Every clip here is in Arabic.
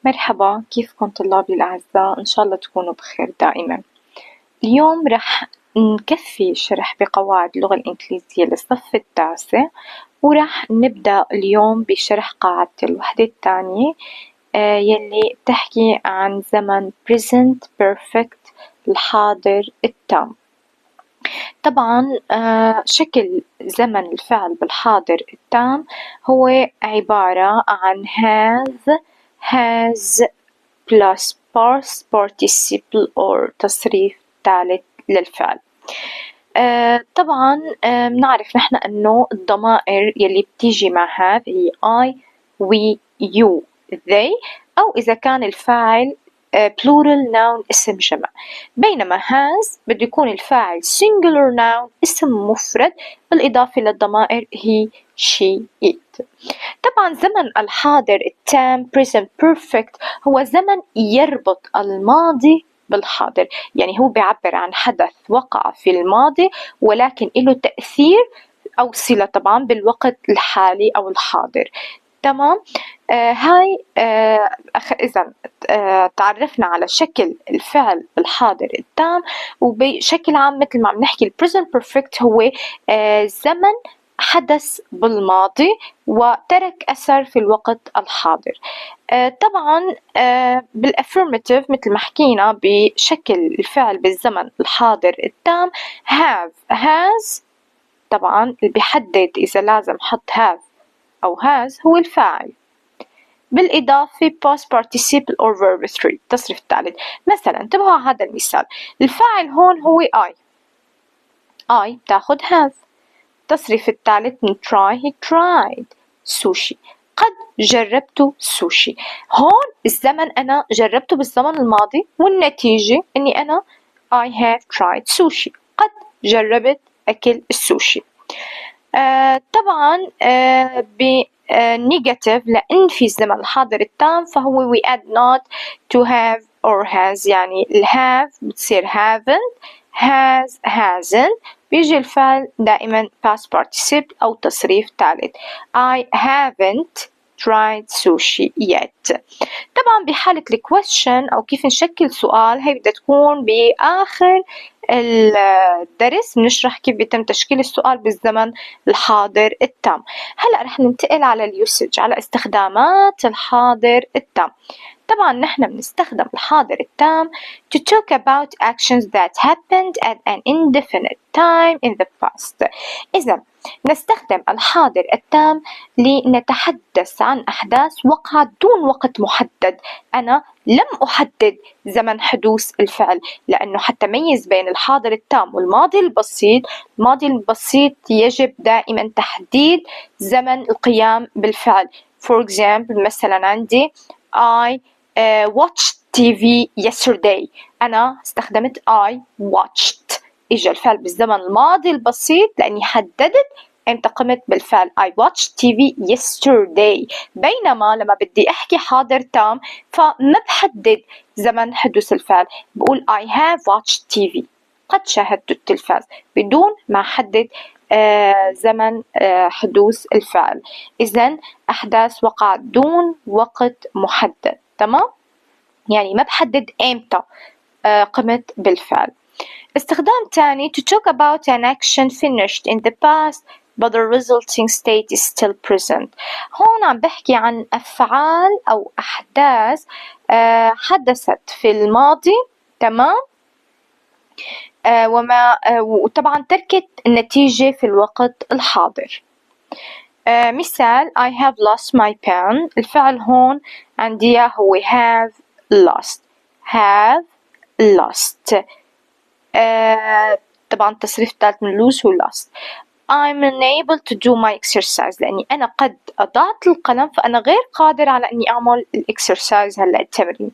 مرحبا، كيفكم طلابي الأعزاء؟ إن شاء الله تكونوا بخير دائما. اليوم رح نكفي شرح بقواعد اللغة الإنجليزية للصف التاسع، ورح نبدأ اليوم بشرح قاعدة الوحدة الثانية يلي بتحكي عن زمن present perfect الحاضر التام. طبعا شكل زمن الفعل بالحاضر التام هو عبارة عن has plus past participle or تصريف ثالث للفعل. طبعا بنعرف نحن انه الضمائر يلي بتيجي مع have هي I, we, you, they، او اذا كان الفاعل plural noun اسم جمع، بينما has بده يكون الفاعل singular noun اسم مفرد بالإضافة للضمائر he, she, it. طبعا زمن الحاضر التام present perfect هو زمن يربط الماضي بالحاضر، يعني هو بيعبر عن حدث وقع في الماضي ولكن له تأثير أو صلة طبعا بالوقت الحالي أو الحاضر. تمام. هاي إذا تعرفنا على شكل الفعل الحاضر التام، وبشكل عام مثل ما عم نحكي ال present perfect هو زمن حدث بالماضي وترك أثر في الوقت الحاضر. طبعا بالأفرماتيف مثل ما حكينا بشكل الفعل بالزمن الحاضر التام have has، طبعا اللي بيحدد إذا لازم حط have أو has هو الفاعل، بالإضافة past participle or verb 3 التصريف الثالث. مثلا انتبهوا على هذا المثال، الفاعل هون هو I بتاخد have، التصريف الثالث من try he tried. sushi قد جربت سوشي، هون الزمن أنا جربته بالزمن الماضي والنتيجة إني أنا I have tried sushi، قد جربت أكل السوشي. طبعا بنيجاتيف لأنفي الزمن الحاضر التام فهو we add not to have or has، يعني ال have بتصير haven't، has hasn't، بيجي الفعل دائما past participle أو تصريف ثالث. I haven't tried sushi yet. طبعا بحالة ال question أو كيف نشكل سؤال، هي بدها تكون بآخر الدرس بنشرح كيف بيتم تشكيل السؤال بالزمن الحاضر التام. هلأ رح ننتقل على اليوسج، على استخدامات الحاضر التام. طبعا نحن بنستخدم الحاضر التام to talk about actions that happened at an indefinite time in the past. إذا نستخدم الحاضر التام لنتحدث عن أحداث وقعت دون وقت محدد، أنا لم أحدد زمن حدوث الفعل، لأنه حتى ميز بين الحاضر التام والماضي البسيط، الماضي البسيط يجب دائما تحديد زمن القيام بالفعل. For example مثلا عندي I watched TV yesterday، أنا استخدمت I watched، إجا الفعل بالزمن الماضي البسيط لأني حددت إمتى قمت بالفعل I watched TV yesterday. بينما لما بدي أحكي حاضر تام فما بحدد زمن حدوث الفعل، بقول I have watched TV، قد شاهدت التلفاز، بدون ما أحدد زمن حدوث الفعل. إذن أحداث وقعت دون وقت محدد. تمام؟ يعني ما بحدد إمتى قمت بالفعل. استخدام تاني to talk about an action finished in the past but the resulting state is still present. هون عم بحكي عن أفعال أو أحداث حدثت في الماضي، تمام؟ وطبعا تركت النتيجة في الوقت الحاضر. مثال I have lost my pen، الفعل هون عندي هو have lost. طبعا التصريف الثالث من lose هو lost. I'm unable to do my exercise، لأني أنا قد أضعت القلم فأنا غير قادر على أني أعمل الإكسرسايز، هلا التمرين.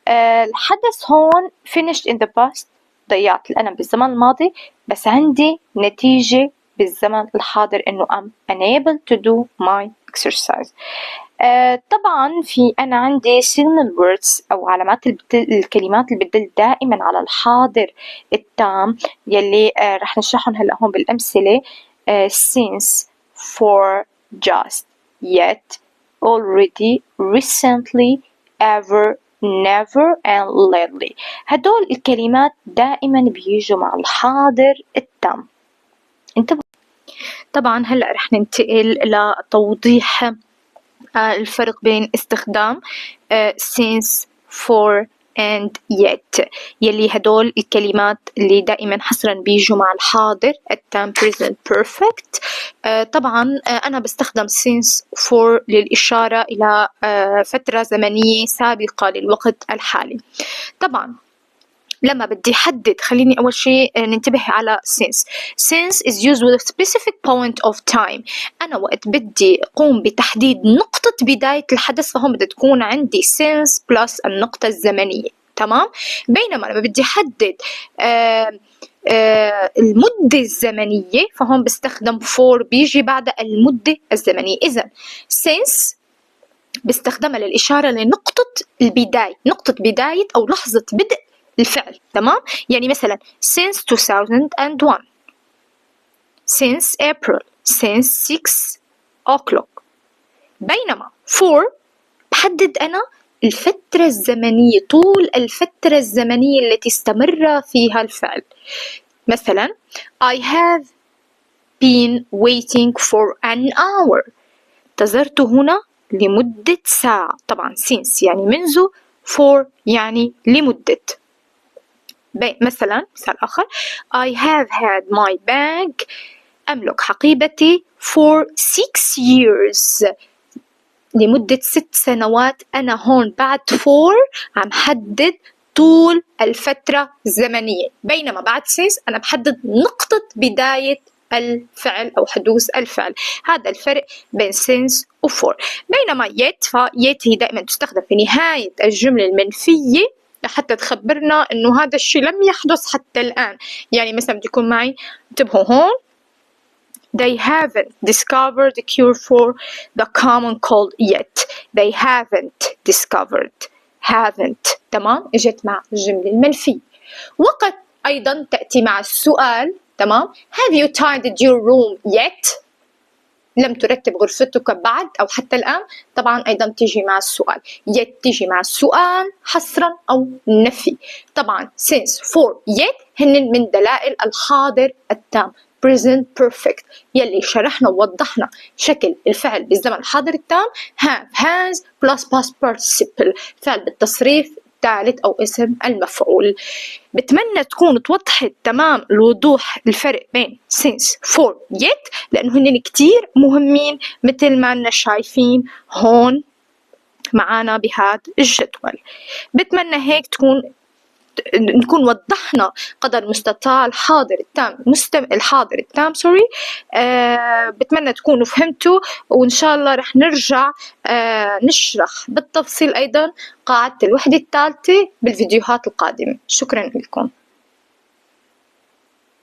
الحدث هون finished in the past، ضيعت القلم بالزمن الماضي، بس عندي نتيجة بالزمن الحاضر إنه I'm unable to do my exercise. طبعا في أنا عندي signal words أو علامات الكلمات اللي بتدل دائما على الحاضر التام يلي رح نشرحهم هلأ هون بالأمثلة. since, for, just, yet, already, recently, ever, never and lately. هدول الكلمات دائما بيجوا مع الحاضر التام. انتبهوا. طبعا هلأ رح ننتقل لتوضيح الفرق بين استخدام since, for and yet، يلي هدول الكلمات اللي دائما حصرا بيجوا مع الحاضر التام present perfect. طبعا أنا بستخدم since for للإشارة إلى فترة زمنية سابقة للوقت الحالي. طبعا لما بدي أحدد، خليني أول شيء ننتبه على since. Since is used with a specific point of time. أنا وقت بدي أقوم بتحديد نقطة بداية الحدث فهم بدها تكون عندي since plus النقطة الزمنية، تمام؟ بينما لما بدي أحدد المدة الزمنية فهم بستخدم for، بيجي بعد المدة الزمنية. إذن since بستخدمها للإشارة لنقطة البداية، نقطة بداية أو لحظة بدء الفعل، تمام؟ يعني مثلا since 2001، since April، since 6 o'clock. بينما for بحدد أنا الفترة الزمنية، طول الفترة الزمنية التي استمر فيها الفعل. مثلا I have been waiting for an hour، انتظرت هنا لمدة ساعة. طبعا since يعني منذ، for يعني لمدة. مثلا مثال آخر I have had my bag، أملك حقيبتي for 6 years، لمدة 6 سنوات. أنا هون بعد for عم حدد طول الفترة الزمنية، بينما بعد since أنا بحدد نقطة بداية الفعل أو حدوث الفعل. هذا الفرق بين since و for. بينما yet، فyet هي دائما تستخدم في نهاية الجملة المنفية لحتى تخبرنا إنه هذا الشيء لم يحدث حتى الآن. يعني مثلا بدي يكون معي، انتبهوا هون they haven't discovered the cure for the common cold yet. they haven't discovered، haven't، تمام؟ اجت مع الجملة المنفية. وقد أيضا تأتي مع السؤال، تمام؟ have you tidied your room yet؟ لم ترتب غرفتك بعد أو حتى الآن. طبعا أيضا تيجي مع السؤال. yet تيجي مع السؤال حصرا أو نفي. طبعا since، for، yet هن من دلائل الحاضر التام present perfect، يلي شرحنا ووضحنا شكل الفعل بالزمن الحاضر التام have، has plus past participle، فعل بالتصريف الثالث أو اسم المفعول. بتمنى تكون توضحت تمام الوضوح الفرق بين since، for، yet، لأنه هن كتير مهمين مثل ما أننا شايفين هون معانا بهذا الجدول. بتمنى هيك نكون وضحنا قدر المستطاع الحاضر التام، الحاضر التام بتمنى تكونوا فهمتوا، وإن شاء الله رح نرجع نشرح بالتفصيل أيضا قاعدة الوحدة الثالثة بالفيديوهات القادمة. شكرا لكم.